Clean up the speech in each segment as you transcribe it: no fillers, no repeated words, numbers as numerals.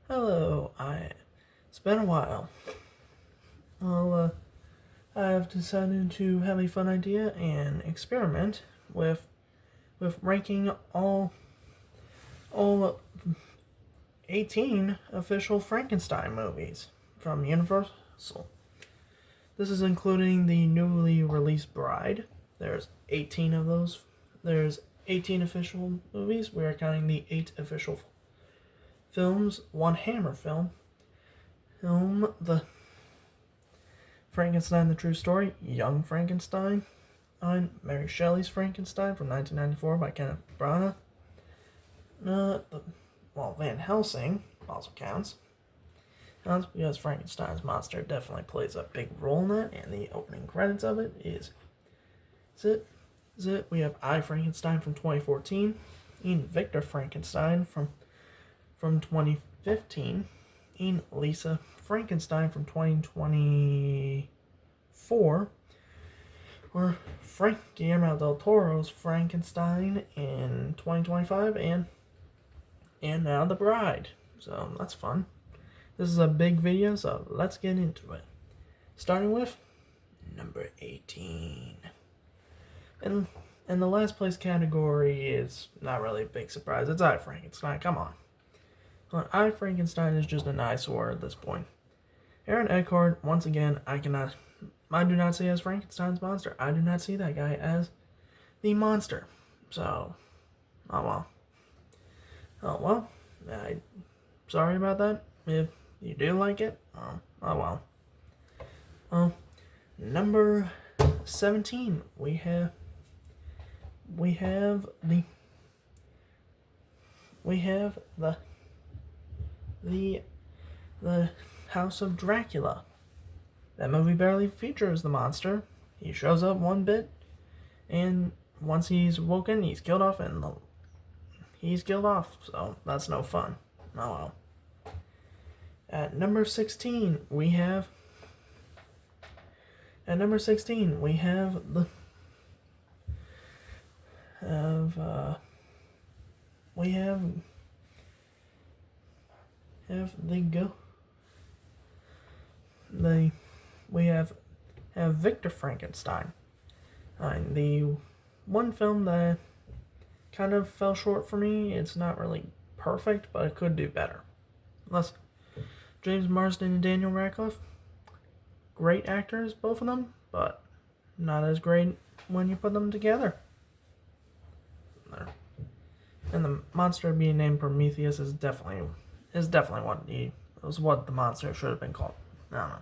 Hello, it's been a while. Well, I've decided to have a fun idea and experiment with ranking all 18 official Frankenstein movies from Universal. This is including the newly released Bride. There's 18 of those. There's 18 official movies. We are counting the 8 official films, one Hammer film, the Frankenstein, the True Story, Young Frankenstein, Mary Shelley's Frankenstein from 1994 by Kenneth Branagh. Van Helsing also counts. Counts because Frankenstein's monster definitely plays a big role in that, and the opening credits of it is it. We have I, Frankenstein from 2014, and Victor Frankenstein from 2015, and Lisa Frankenstein from 2024, or Guillermo del Toro's Frankenstein in 2025, and now The Bride. So that's fun. This is a big video, so let's get into it. Starting with number 18. And the last place category is not really a big surprise. It's I, Frankenstein. Come on. I, Frankenstein is just an eyesore at this point. Aaron Eckhart, once again, I do not see as Frankenstein's monster. I do not see that guy as the monster. So, oh well. Sorry about that. If you do like it, oh well. Number 17, we have the House of Dracula. That movie barely features the monster. He shows up one bit, and once he's woken, he's killed off, so that's no fun. Oh well. At number 16, we have Victor Frankenstein. The one film that kind of fell short for me. It's not really perfect, but it could do better. James Marsden and Daniel Radcliffe, great actors, both of them, but not as great when you put them together. And the monster being named Prometheus is definitely what the monster should have been called. I don't know.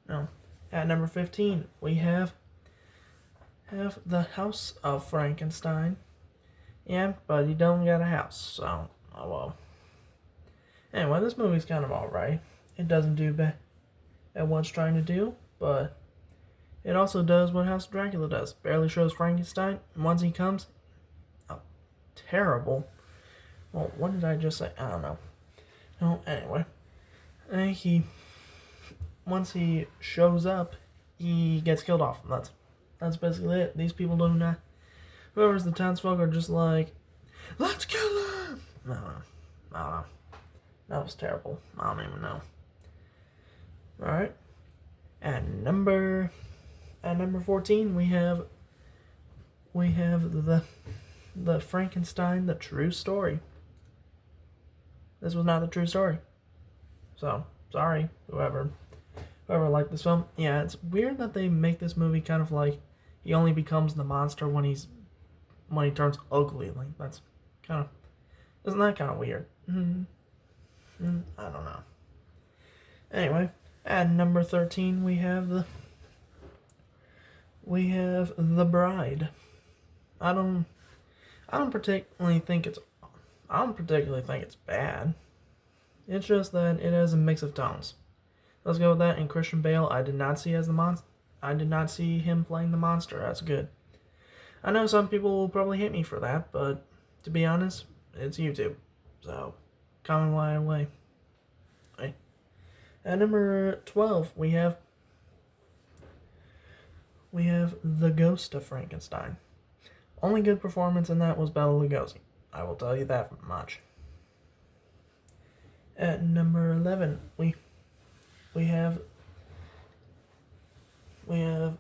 No. At number 15, we have the House of Frankenstein. Yeah, but he don't got a house, so oh well. Anyway, this movie's kind of alright. It doesn't do bad at what it's trying to do, but it also does what House of Dracula does. Barely shows Frankenstein, and once he comes, terrible. Well, what did I just say? I don't know. No, anyway. Once he shows up, he gets killed off. That's basically it. These people do not. Whoever's the townsfolk are just like, let's kill him. I don't know. That was terrible. I don't even know. All right. At number 14, we have the Frankenstein, the True Story. This was not the true story. So, sorry, whoever liked this film. Yeah, it's weird that they make this movie kind of like he only becomes the monster when he turns ugly. Like, isn't that kind of weird? I don't know. Anyway, at number 13, we have the Bride. I don't particularly think it's bad. It's just that it has a mix of tones. Let's go with that. And Christian Bale, I did not see as the monster. I did not see him playing the monster as good. I know some people will probably hate me for that, but to be honest, it's YouTube. So, comment right away. Okay. At number 12, we have The Ghost of Frankenstein. Only good performance in that was Bela Lugosi. I will tell you that much. At number 11, we have the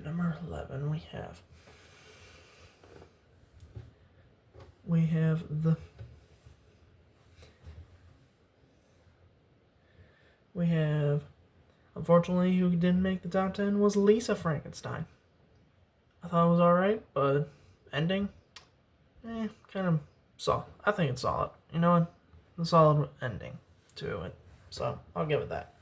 number 11. We have the unfortunately, who didn't make the top 10 was Lisa Frankenstein. I thought it was alright, but ending, kind of solid. I think it's solid. You know what? A solid ending to it. So I'll give it that.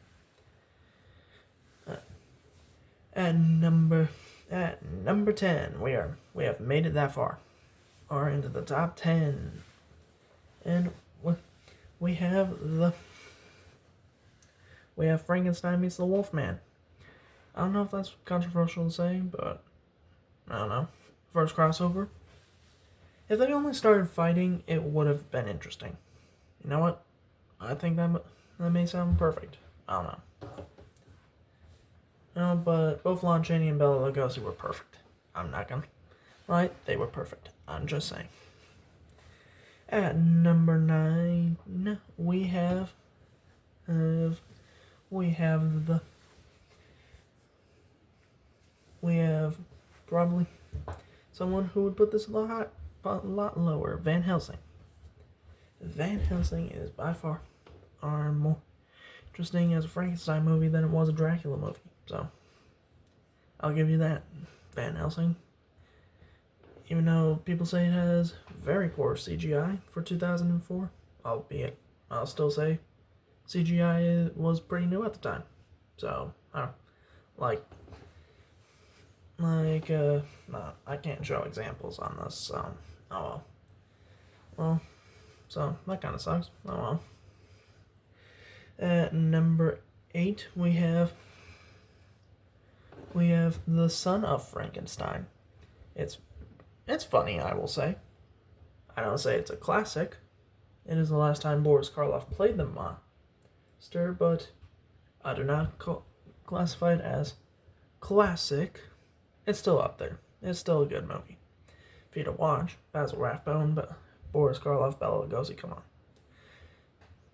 At number 10, we have made it that far, or into the top 10, and we have Frankenstein meets the Wolfman. I don't know if that's controversial to say, but I don't know. First crossover. If they only started fighting, it would have been interesting. You know what? I think that may sound perfect. I don't know. No, but both Lon Chaney and Bela Lugosi were perfect. I'm not gonna lie, they were perfect. I'm just saying. At number 9, we have probably someone who would put this a lot lower. Van Helsing. Van Helsing is by far more interesting as a Frankenstein movie than it was a Dracula movie. So, I'll give you that. Van Helsing. Even though people say it has very poor CGI for 2004, I'll still say CGI was pretty new at the time. So, I don't I can't show examples on this, so, oh well. Well, so, that kind of sucks. Oh well. At number 8, we have the son of Frankenstein. It's funny, I will say. I don't say it's a classic. It is the last time Boris Karloff played the monster, but I do not classify it as classic. It's still up there. It's still a good movie. For you to watch, Basil Rathbone, but Boris Karloff, Bela Lugosi, come on.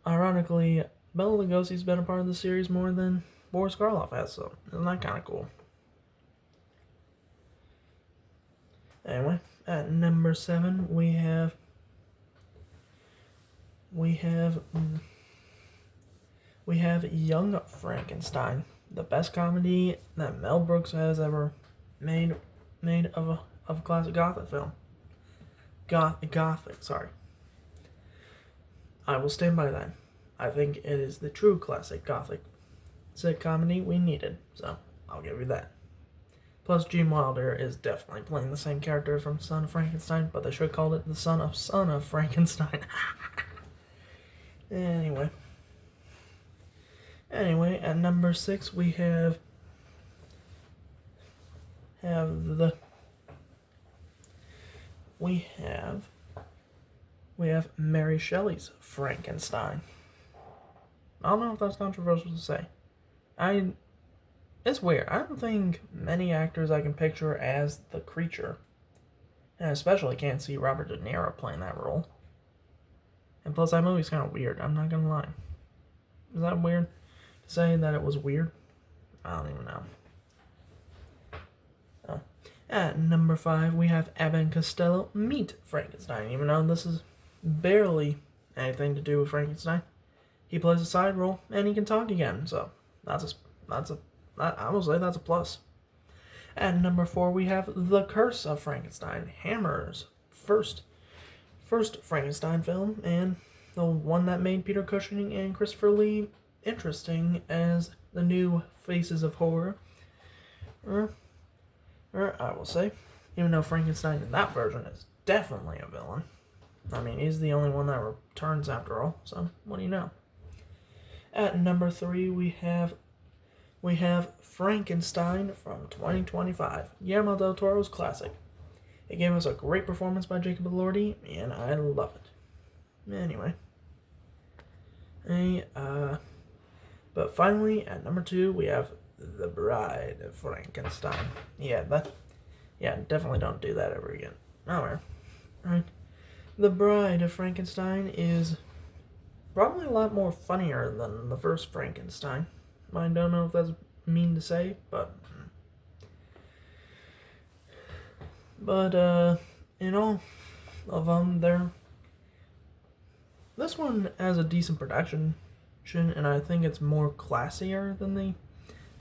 Ironically, Bela Lugosi's been a part of the series more than Boris Karloff has, so isn't that kind of cool? Anyway, at number 7, we have Young Frankenstein, the best comedy that Mel Brooks has ever made of a classic Gothic film. Gothic, sorry. I will stand by that. I think it is the true classic Gothic comedy we needed, so I'll give you that. Plus, Gene Wilder is definitely playing the same character from Son of Frankenstein, but they should have called it the Son of Frankenstein. Anyway, at number 6, we have Mary Shelley's Frankenstein. I don't know if that's controversial to say. It's weird. I don't think many actors I can picture as the creature. And I especially can't see Robert De Niro playing that role. And plus, that movie's kind of weird. I'm not gonna lie. Is that weird to say that it was weird? I don't even know. Oh. At number 5, we have Abbott and Costello meet Frankenstein. Even though this is barely anything to do with Frankenstein, he plays a side role and he can talk again. So I will say that's a plus. At number 4, we have The Curse of Frankenstein, Hammer's first Frankenstein film, and the one that made Peter Cushing and Christopher Lee interesting as the new faces of horror. Or I will say, even though Frankenstein in that version is definitely a villain. I mean, he's the only one that returns after all, so what do you know? At number 3, we have Frankenstein from 2025, Guillermo del Toro's classic. It gave us a great performance by Jacob Elordi, and I love it. Anyway. But finally, at number 2, we have The Bride of Frankenstein. Yeah, definitely don't do that ever again. Alright. The Bride of Frankenstein is probably a lot more funnier than the first Frankenstein. I don't know if that's mean to say, but in all of them, this one has a decent production, and I think it's more classier than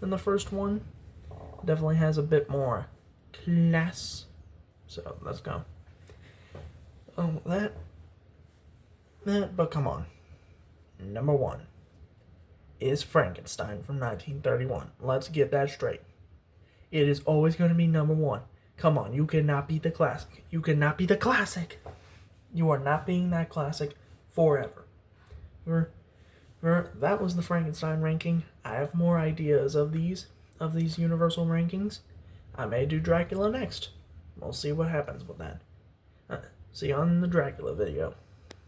the first one. Definitely has a bit more class. So let's go. Oh, but come on. Number one is Frankenstein from 1931. Let's get that straight. It is always going to be number one. Come on, you cannot beat the classic. You cannot be the classic. You are not being that classic forever. That was the Frankenstein ranking. I have more ideas of these universal rankings. I may do Dracula next. We'll see what happens with that. See you on the Dracula video.